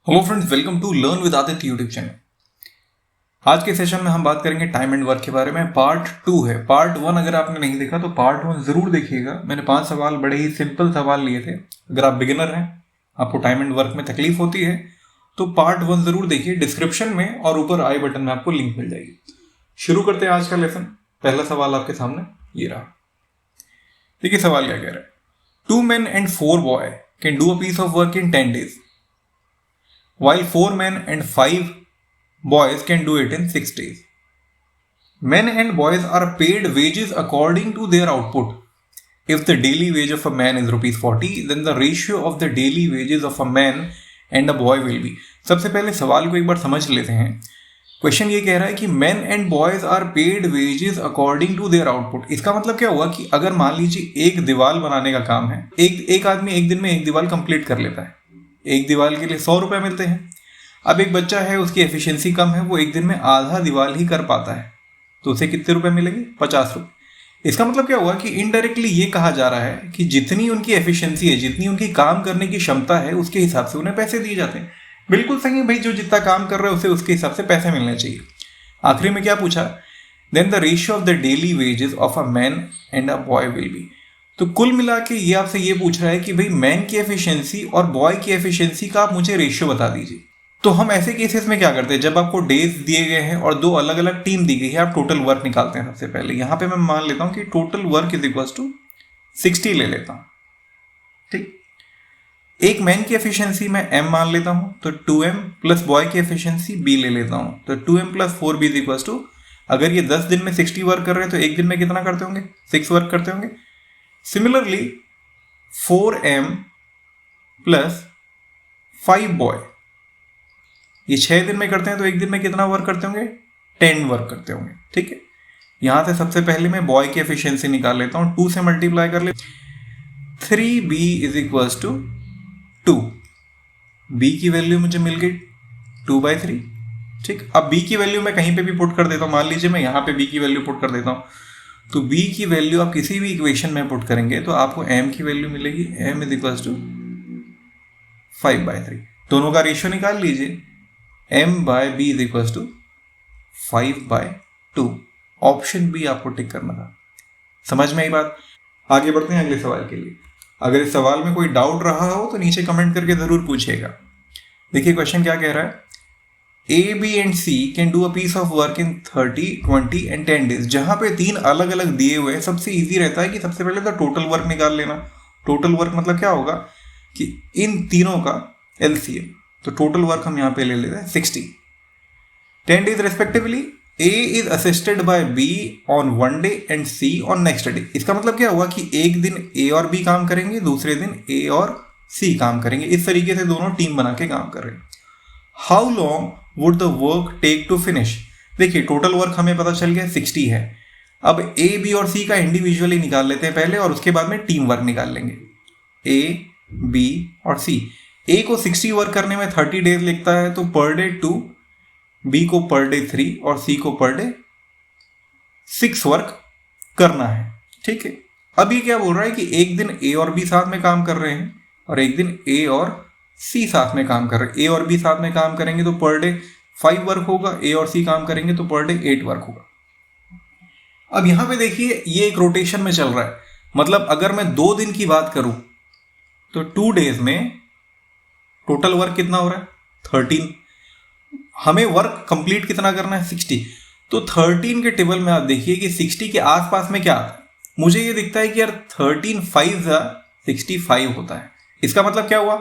Hello friends, welcome to learn with Aditya YouTube channel. आज के session में हम बात करेंगे टाइम एंड वर्क के बारे में। पार्ट 2 है। पार्ट 1 अगर आपने नहीं देखा तो पार्ट 1 जरूर देखिएगा। मैंने 5 सवाल, बड़े ही सिंपल सवाल लिए थे। अगर आप बिगिनर हैं, आपको टाइम एंड वर्क में तकलीफ होती है, तो पार्ट 1 जरूर देखिए। डिस्क्रिप्शन में और ऊपर आई बटन में आपको लिंक मिल जाएगी। शुरू करते हैं आज का लेसन। पहला सवाल आपके सामने ये रहा। देखिए सवाल क्या कह रहा है। 2 men and 4 boys can do a piece of work in 10 days, while 4 men and 5 boys can do it in 6 days. Men and boys are paid wages according to their output. If the daily wage of a man is rupees 40, then the ratio of the daily wages of a man and a boy will be. सबसे पहले सवाल को एक बार समझ लेते हैं। Question ये कह रहा है कि men and boys are paid wages according to their output। इसका मतलब क्या हुआ कि अगर मान लीजिए एक दीवार बनाने का काम है, एक आदमी एक दिन में एक दीवार कंप्लीट कर लेता है, एक दीवार के लिए 100 रुपए मिलते हैं। अब एक बच्चा है, उसकी एफिशिएंसी कम है, वो एक दिन में आधा दीवार ही कर पाता है, तो उसे कितने रुपए मिलेंगे? 50 रुपए। इसका मतलब क्या हुआ कि इनडायरेक्टली ये कहा जा रहा है कि जितनी उनकी एफिशिएंसी है, जितनी उनकी काम करने की क्षमता है, उसके हिसाब से उन्हें पैसे दिए जाते हैं। बिल्कुल सही है भाई, जो जितना काम कर रहा है उसे उसके हिसाब से पैसे मिलने चाहिए। आखिरी में क्या पूछा? Then the ratio of the daily wages of a man and a boy will be. तो कुल मिला के ये आपसे ये पूछ रहा है कि भाई मैन की एफिशिएंसी और बॉय की एफिशिएंसी का आप मुझे रेशियो बता दीजिए। तो हम ऐसे केसेस में क्या करते हैं, जब आपको डेज दिए गए हैं और दो अलग अलग टीम दी गई है, आप टोटल वर्क निकालते हैं। सबसे पहले यहां पे मैं मान लेता हूं कि total work is equal to 60 ले लेता हूं। ठीक, एक मैन की एफिशिएंसी मैं m मान लेता हूं, तो 2m प्लस बॉय की एफिशिएंसी b ले लेता हूं, तो 2m plus 4b is equal to, अगर ये 10 दिन में 60 वर्क कर रहे हैं तो एक दिन में कितना करते होंगे? 6 वर्क करते होंगे। सिमिलरली 4m प्लस 5 बॉय, ये 6 दिन में करते हैं तो एक दिन में कितना वर्क करते होंगे? 10 वर्क करते होंगे। ठीक है, यहां से सबसे पहले मैं बॉय की एफिशिएंसी निकाल लेता हूं, 2 से मल्टीप्लाई कर ले, 3b is equal to 2। b की वैल्यू मुझे मिल गई 2/3। ठीक, अब b की वैल्यू मैं कहीं पे भी पुट कर देता हूं। मान लीजिए मैं यहां पे b की वैल्यू पुट कर देता हूं, तो b की वैल्यू आप किसी भी इक्वेशन में पुट करेंगे तो आपको m की वैल्यू मिलेगी, m इज इक्वल टू 5/3। दोनों का रेशियो निकाल लीजिए, m/b is equal to 5/2। Option B आपको टिक करना था। समझ में आई बात? आगे बढ़ते हैं अगले सवाल के लिए। अगर इस सवाल में कोई डाउट रहा हो तो नीचे कमेंट करके जरूर पूछिएगा। देखिए क्वेश्चन क्या कह रहा है। A, B and C can do a piece of work in 30, 20 and 10 days. जहां पे 3 अलग अलग दिए हुए हैं, सबसे इजी रहता है कि सबसे पहले तो टोटल वर्क निकाल लेना। टोटल वर्क मतलब क्या होगा कि इन तीनों का एलसीएम। तो टोटल वर्क हम यहां पे ले लेते हैं 60, 10 days respectively। A is assisted by B on one day and C on next day। इसका मतलब क्या हुआ कि एक दिन A और B काम करेंगे, दूसरे दिन A और C काम करेंगे। इस तरीके से दोनों टीम बना के काम कर रहे हैं। How long would the work take to finish. देखिए टोटल वर्क हमें पता चल गया 60 है। अब A, B और C का इंडिविजुअली निकाल लेते हैं पहले, और उसके बाद में टीम वर्क निकाल लेंगे। A, B और C। A को 60 वर्क करने में 30 डेज लगता है, तो पर डे 2, B को पर डे 3 और C को पर डे 6 वर्क करना है। ठीक है, अब ये क्या बोल रहा है कि एक दिन A और B साथ में काम कर रहे हैं और एक दिन A और C साथ में काम कर रहे हैं। A और B साथ में काम करेंगे तो पर डे 5 वर्क होगा, A और C काम करेंगे तो पर डे 8 वर्क होगा। अब यहां पे देखिए ये एक रोटेशन में चल रहा है, मतलब अगर मैं 2 दिन की बात करूं तो 2 डेज में टोटल वर्क कितना हो रहा है? 13। हमें वर्क कंप्लीट कितना करना है? 60। तो 13 के टेबल में आप देखिए कि 60 के आसपास में क्या आता है। मुझे ये दिखता है कि यार 13 5 65 होता है। इसका मतलब क्या हुआ?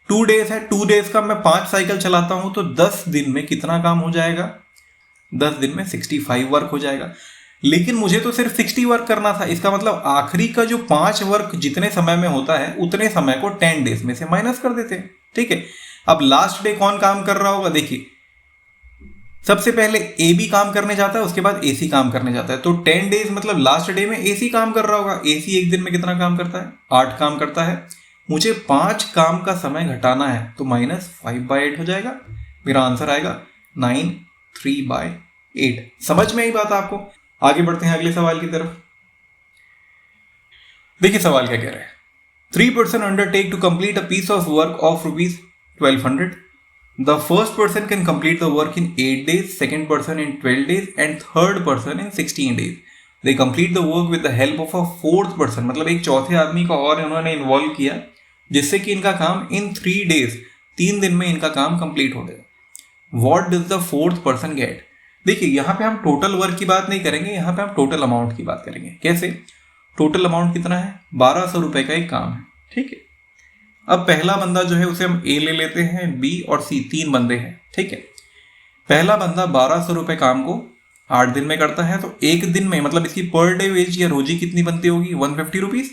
2 डेज है, 2 डेज का मैं 5 साइकिल चलाता हूं तो 10 दिन में कितना काम हो जाएगा? 10 दिन में 65 वर्क हो जाएगा। लेकिन मुझे तो सिर्फ 60 वर्क करना था। इसका मतलब आखिरी का जो 5 वर्क जितने समय में होता है उतने समय को 10 डेज में से माइनस कर देते हैं। ठीक है, अब लास्ट डे कौन काम कर रहा होगा? देखिए सबसे पहले ए बी काम करने जाता है, उसके बाद ए सी काम करने जाता है, तो 10 डेज मतलब लास्ट डे में ए सी काम कर रहा होगा। ए सी एक दिन में कितना काम करता है? 8 काम करता है। मुझे 5 काम का समय घटाना है, तो माइनस 5/8 हो जाएगा। मेरा आंसर आएगा 9 3/8। समझ में आई बात आपको? आगे बढ़ते हैं अगले सवाल की तरफ। देखिए सवाल क्या कह रहा है। 3 person undertake to complete a piece of work of rupees 1200 the first person can complete the work in 8 days, second person in 12 days and third person in 16 days. They complete the work with the help of a fourth person, मतलब एक चौथे आदमी को और इन्होंने involve किया, जिससे कि इनका काम इन 3 days, 3 दिन में इनका काम कंप्लीट हो गया. What does the fourth person get? देखिए यहाँ पे हम टोटल वर्क की बात नहीं करेंगे, यहाँ पे हम टोटल अमाउंट की बात करेंगे. कैसे? टोटल अमाउंट कितना है? 1200 रुपए का एक काम है. ठीक है. अब पहला बंदा जो है उसे हम ए ले लेते हैं, बी और सी, 3 बंदे हैं. ठीक है. पहला बंदा 1200 रुपए काम को 8 दिन में करता है, तो एक दिन में मतलब इसकी पर डे वेज या रोजी कितनी बनती होगी? 150 रुपीज.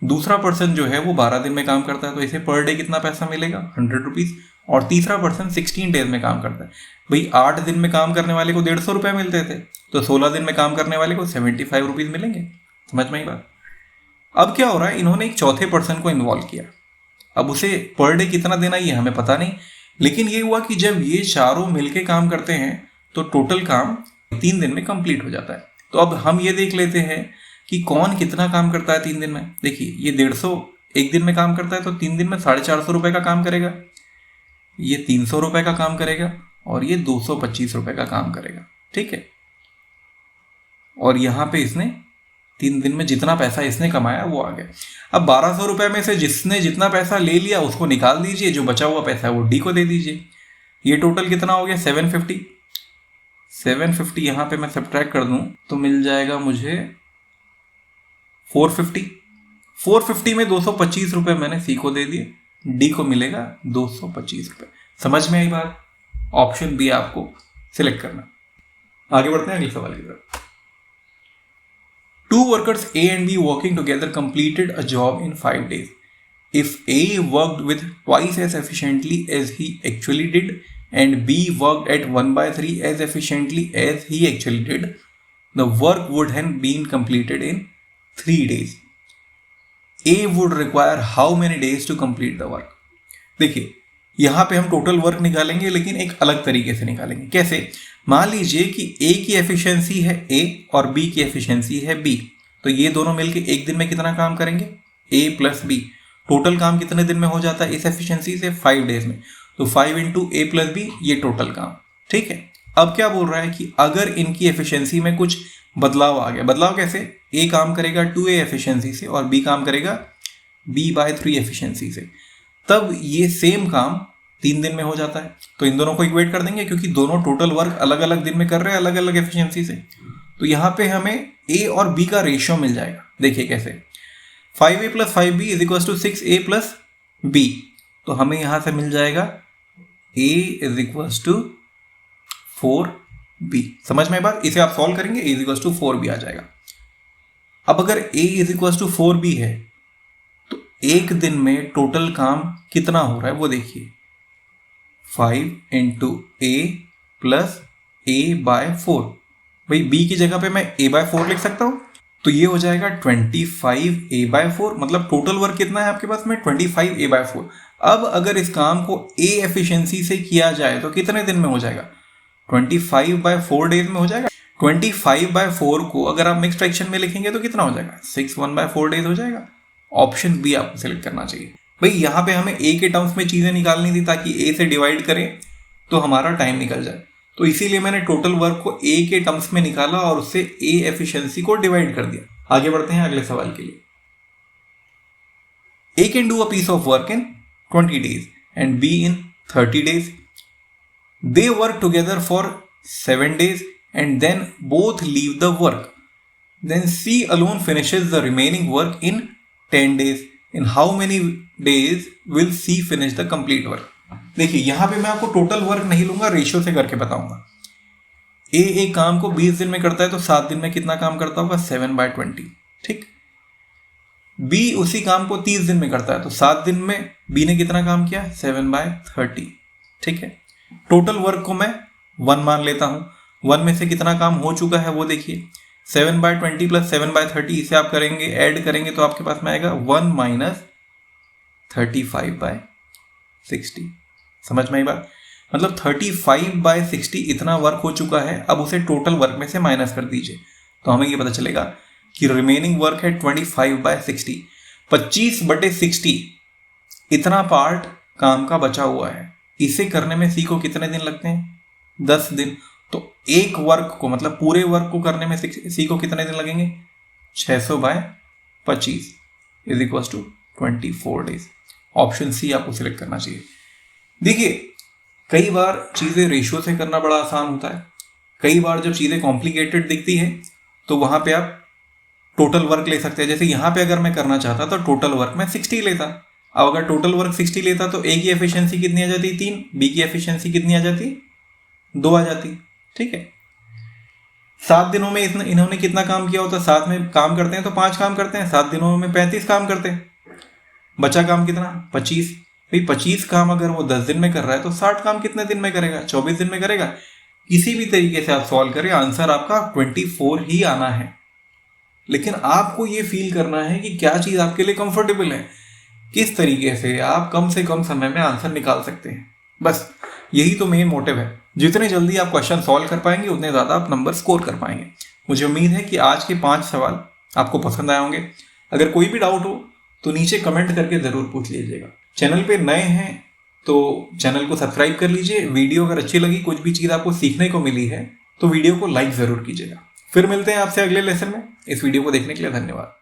दूसरा पर्सन जो है वो 12 दिन में काम करता है, तो इसे पर डे कितना पैसा मिलेगा? 100 रुपीज. और तीसरा पर्सन 16 डेज में काम करता है. भाई 8 दिन में काम करने वाले को 150 रुपये मिलते थे, तो 16 दिन में काम करने वाले को 75 रुपीज मिलेंगे. समझ में ही बात. अब क्या हो रहा है, इन्होंने एक चौथे पर्सन को इन्वॉल्व किया. अब उसे पर डे कितना देना ये हमें पता नहीं, लेकिन ये हुआ कि जब ये चारों मिलके काम करते हैं तो टोटल काम 3 दिन में कंप्लीट हो जाता है. तो अब हम ये देख लेते हैं कि कौन कितना काम करता है 3 दिन में. देखिए ये 150 एक दिन में काम करता है, तो 3 दिन में 450 रुपये का काम करेगा, ये 300 रुपये का काम करेगा और ये 225 रुपये का काम करेगा. ठीक है. और यहाँ पे इसने 3 दिन में जितना पैसा इसने कमाया वो आ गया. अब 1200 रुपये में से जिसने जितना पैसा ले लिया उसको निकाल दीजिए, जो बचा हुआ पैसा है वो डी को दे दीजिए. ये टोटल कितना हो गया? 750. 750 यहाँ पे मैं सब्ट्रैक्ट कर दूं तो मिल जाएगा मुझे 450. 450 में 225 रुपये मैंने सी को दे दिए, डी को मिलेगा 225 रुपये. समझ में आई बात? ऑप्शन बी आपको सिलेक्ट करना. आगे बढ़ते हैं अगले सवाल की तरफ. Two workers A and B working together completed a job in 5 days. If A worked with twice as efficiently as he actually did and B worked at 1/3 as efficiently as he actually did, the work would have been completed in 3 days. A would require how many days to complete the work? देखिए यहाँ पे हम total work निकालेंगे, लेकिन एक अलग तरीके से निकालेंगे. कैसे? मान लीजिए कि A की एफिशिएंसी है A और B की एफिशिएंसी है B, तो ये दोनों मिलके एक दिन में कितना काम करेंगे? A plus B. टोटल काम कितने दिन में हो जाता है इस एफिशिएंसी से? 5 डेज में. तो 5 इंटू A प्लस B, ये टोटल काम. ठीक है. अब क्या बोल रहा है कि अगर इनकी एफिशिएंसी में कुछ बदलाव आ गया. बदलाव कैसे? A काम करेगा 2A एफिशिएंसी से और B काम करेगा B/3 एफिशिएंसी से, तब ये सेम काम 3 दिन में हो जाता है. तो इन दोनों को इक्वेट कर देंगे, क्योंकि दोनों टोटल वर्क अलग अलग दिन में कर रहे हैं, अलग अलग एफिशिएंसी से. तो यहाँ पे हमें A और B का रेशियो मिल जाएगा. देखिए कैसे? 5A plus 5B is equal to 6A plus B. तो हमें यहाँ से मिल जाएगा A is equal to 4B. समझ में बात? इसे आप सॉल्व करेंगे, A is equal to 4B आ जाएगा. अब अगर A is equal to 4B है तो एक दिन में टोटल काम कितना हो रहा है वो देखिए. 5 इंटू A प्लस A/4. भाई B की जगह पे मैं A/4 लिख सकता हूँ, तो ये हो जाएगा 25 A/4. मतलब टोटल वर्क कितना है आपके पास में? 25 A/4. अब अगर इस काम को A एफिशिएंसी से किया जाए तो कितने दिन में हो जाएगा? 25/4 डेज में हो जाएगा. 25/4 को अगर आप मिक्स फ्रैक्शन में लिखेंगे तो कितना हो जाएगा? 61/4 डेज हो जाएगा. ऑप्शन बी आपको सिलेक्ट करना चाहिए. भाई यहाँ पे हमें A के टर्म्स में चीज़ें निकालनी थी ताकि A से डिवाइड करें तो हमारा टाइम निकल जाए. तो इसीलिए मैंने टोटल वर्क को A के टर्म्स में निकाला और उससे A एफिशिएंसी को डिवाइड कर दिया. आगे बढ़ते हैं अगले सवाल के लिए. A can do a piece of work in 20 days and B in 30 days. They work together for 7 days and then both leave the work. Then C alone finishes the remaining work in 10 days. In how many days will C finish the complete work? देखिए यहाँ पे मैं आपको total work नहीं लूंगा, ratio से करके बताऊंगा. A एक काम को 20 दिन में करता है तो 7 दिन में कितना काम करता होगा? 7/20. ठीक. B उसी काम को 30 दिन में करता है तो 7 दिन में B ने कितना काम किया? 7/30. ठीक है. टोटल वर्क को मैं 1 मान लेता हूँ. 1 में से कितना काम हो चुका है वो देखिए. 7/20 प्लस 7/30, इसे आप करेंगे, ऐड करेंगे तो आपके पास में आएगा 1 माइनस 35/60. समझ में आई बात? मतलब 35/60 इतना वर्क हो चुका है. अब उसे टोटल वर्क में से माइनस कर दीजिए तो हमें ये पता चलेगा कि रिमेनिंग वर्क है 25/60. 25/60 इतना पार्ट काम का बचा हुआ है. इसे करने में सी को कितने दिन लगते हैं? 10 दिन। तो एक वर्क को मतलब पूरे वर्क को करने में सी को कितने दिन लगेंगे? 600/25 is equal to 24 days. Option C आपको सिलेक्ट करना चाहिए। देखिए, कई बार चीज़ें रेशियो से करना बड़ा आसान होता है, कई बार जब चीज़ें कॉम्प्लिकेटेड दिखती है तो वहाँ पे आप टोटल वर्क ले सकते हैं। जैसे यहाँ पे अगर मैं करना चाहता तो टोटल वर्क में 60 लेता। अब अगर टोटल वर्क 60 लेता तो ए की एफिशिएंसी कितनी आ जाती? 3। बी की एफिशिएंसी कितनी आ जाती? 2 आ जाती। ठीक है, 7 दिनों में इन्होंने कितना काम किया होता? 7 में काम करते हैं तो 5 काम करते हैं, 7 दिनों में 35 काम करते हैं। बचा काम कितना? 25। भाई 25 काम अगर वो 10 दिन में कर रहा है तो 60 काम कितने दिन में करेगा? 24 दिन में करेगा। किसी भी तरीके से आप सॉल्व करें, आंसर आपका 24 ही आना है। लेकिन आपको ये फील करना है कि क्या चीज़ आपके लिए कंफर्टेबल है, किस तरीके से आप कम से कम समय में आंसर निकाल सकते हैं। बस यही तो मेन मोटिव है। जितने जल्दी आप क्वेश्चन सॉल्व कर पाएंगे उतने ज़्यादा आप नंबर स्कोर कर पाएंगे। मुझे उम्मीद है कि आज के 5 सवाल आपको पसंद आए होंगे। अगर कोई भी डाउट हो तो नीचे कमेंट करके ज़रूर पूछ लीजिएगा। चैनल पे नए हैं तो चैनल को सब्सक्राइब कर लीजिए। वीडियो अगर अच्छी लगी, कुछ भी चीज़ आपको सीखने को मिली है तो वीडियो को लाइक ज़रूर कीजिएगा। फिर मिलते हैं आपसे अगले लेसन में। इस वीडियो को देखने के लिए धन्यवाद।